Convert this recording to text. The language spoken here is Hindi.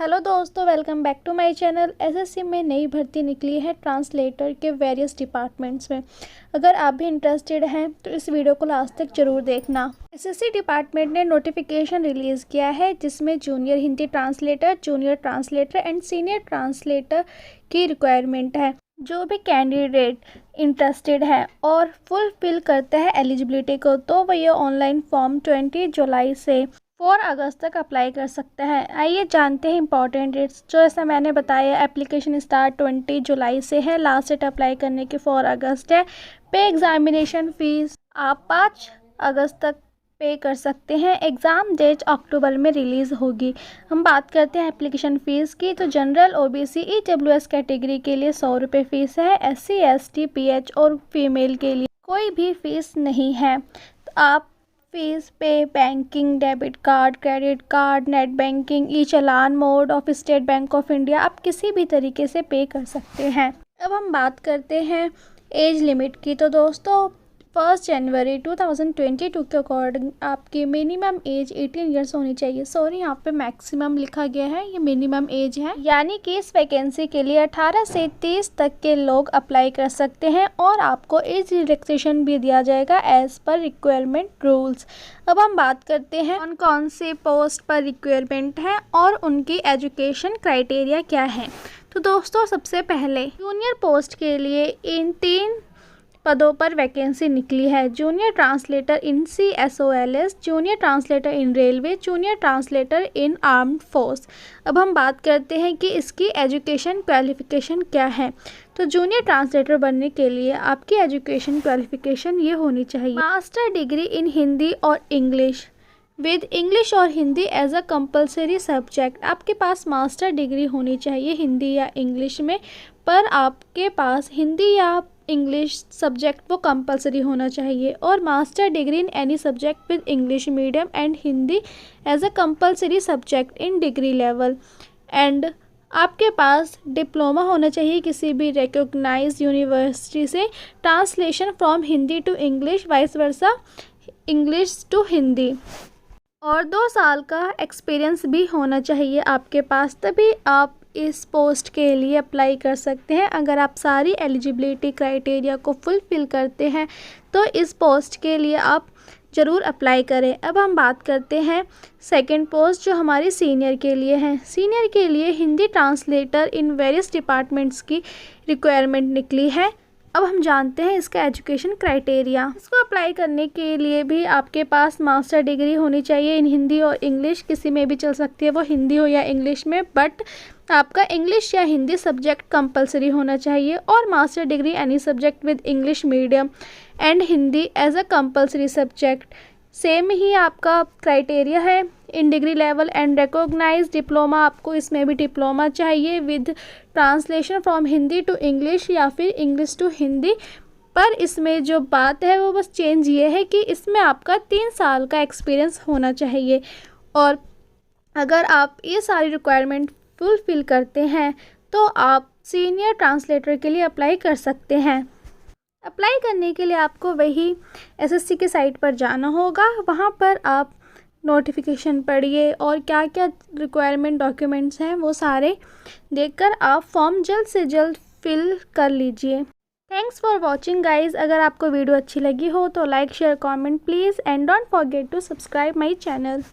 हेलो दोस्तों, welcome back to my channel. SSC में नई भर्ती निकली है ट्रांसलेटर के वेरियस डिपार्टमेंट्स में। अगर आप भी इंटरेस्टेड हैं तो इस वीडियो को लास्ट तक जरूर देखना। एसएससी डिपार्टमेंट ने नोटिफिकेशन रिलीज़ किया है जिसमें junior Hindi translator and senior translator की रिक्वायरमेंट है। जो भी कैंडिडेट इंटरेस्टेड है और फुलफिल करते हैं एलिजिबिलिटी को तो वह ये ऑनलाइन फॉर्म 20 जुलाई से 4 अगस्त तक अप्लाई कर सकता है। आइए जानते हैं इंपॉर्टेंट डेट्स। जो ऐसा मैंने बताया, एप्लीकेशन स्टार्ट 20 जुलाई से है, लास्ट डेट अप्लाई करने की 4 अगस्त है। पे एग्जामिनेशन फ़ीस आप 5 अगस्त तक पे कर सकते हैं। एग्ज़ाम डेट अक्टूबर में रिलीज़ होगी। हम बात करते हैं एप्लीकेशन फ़ीस की, तो जनरल ओबीसी ईडब्ल्यूएस कैटेगरी के लिए 100 रुपये फ़ीस है। एससी एसटी पीएच और फीमेल के लिए कोई भी फ़ीस नहीं है। तो आप फीस पे banking, debit card, credit card, net banking, E challan mode of state bank of India, आप किसी भी तरीके से पे कर सकते हैं। अब हम बात करते हैं एज लिमिट की, तो दोस्तों 1 जनवरी 2022 के अकॉर्डिंग आपकी मिनिमम एज 18 ईयर्स होनी चाहिए। सॉरी, यहाँ पे मैक्सिमम लिखा गया है, ये मिनिमम एज है। यानी कि इस वैकेंसी के लिए 18 से 30 तक के लोग अप्लाई कर सकते हैं और आपको एज रिलैक्सेशन भी दिया जाएगा एज पर रिक्वायरमेंट रूल्स। अब हम बात करते हैं कौन से पोस्ट पर रिक्वायरमेंट है और उनकी एजुकेशन क्राइटेरिया क्या है। तो दोस्तों सबसे पहले जूनियर पोस्ट के लिए इन 3 पदों पर वैकेंसी निकली है। जूनियर ट्रांसलेटर इन CSOLS, जूनियर ट्रांसलेटर इन रेलवे, जूनियर ट्रांसलेटर इन आर्म्ड फोर्स। अब हम बात करते हैं कि इसकी एजुकेशन क्वालिफिकेशन क्या है। तो जूनियर ट्रांसलेटर बनने के लिए आपकी एजुकेशन क्वालिफिकेशन ये होनी चाहिए: मास्टर डिग्री इन हिंदी और इंग्लिश विद इंग्लिश और Hindi as a compulsory subject. आपके पास मास्टर डिग्री होनी चाहिए हिंदी या इंग्लिश में, पर आपके पास हिंदी या इंग्लिश सब्जेक्ट वो कंपलसरी होना चाहिए। और master degree in any subject with English medium and Hindi as a compulsory subject in degree level. And आपके पास डिप्लोमा होना चाहिए किसी भी रिकॉग्नाइज्ड यूनिवर्सिटी से, translation from Hindi to English, vice versa English to Hindi, और 2 साल का एक्सपीरियंस भी होना चाहिए आपके पास, तभी आप इस पोस्ट के लिए अप्लाई कर सकते हैं। अगर आप सारी एलिजिबिलिटी क्राइटेरिया को फुलफ़िल करते हैं तो इस पोस्ट के लिए आप ज़रूर अप्लाई करें। अब हम बात करते हैं सेकंड पोस्ट जो हमारी सीनियर के लिए है। सीनियर के लिए Hindi translator in various departments की रिक्वायरमेंट निकली है। अब हम जानते हैं इसका एजुकेशन क्राइटेरिया। इसको अप्लाई करने के लिए भी आपके पास मास्टर डिग्री होनी चाहिए इन हिंदी और इंग्लिश, किसी में भी चल सकती है, वो हिंदी हो या इंग्लिश में, बट आपका इंग्लिश या हिंदी सब्जेक्ट कंपलसरी होना चाहिए। और master degree any subject with English medium and Hindi as a compulsory subject. Same ही आपका क्राइटेरिया है in degree level and recognised diploma, आपको इसमें भी डिप्लोमा चाहिए with translation from Hindi to English या फिर इंग्लिश टू हिंदी। पर इसमें जो बात है वो बस चेंज ये है कि इसमें आपका 3 साल का एक्सपीरियंस होना चाहिए। और अगर आप ये सारी रिक्वायरमेंट फुलफ़िल करते हैं तो आप सीनियर ट्रांसलेटर के लिए अप्लाई कर सकते हैं। अप्लाई करने के लिए आपको वही एसएससी के साइट पर जाना होगा। वहाँ पर आप नोटिफिकेशन पढ़िए और क्या क्या रिक्वायरमेंट डॉक्यूमेंट्स हैं वो सारे देखकर आप फॉर्म जल्द से जल्द फिल कर लीजिए। Thanks for watching guys. अगर आपको वीडियो अच्छी लगी हो तो like share comment please and don't forget to subscribe my channel.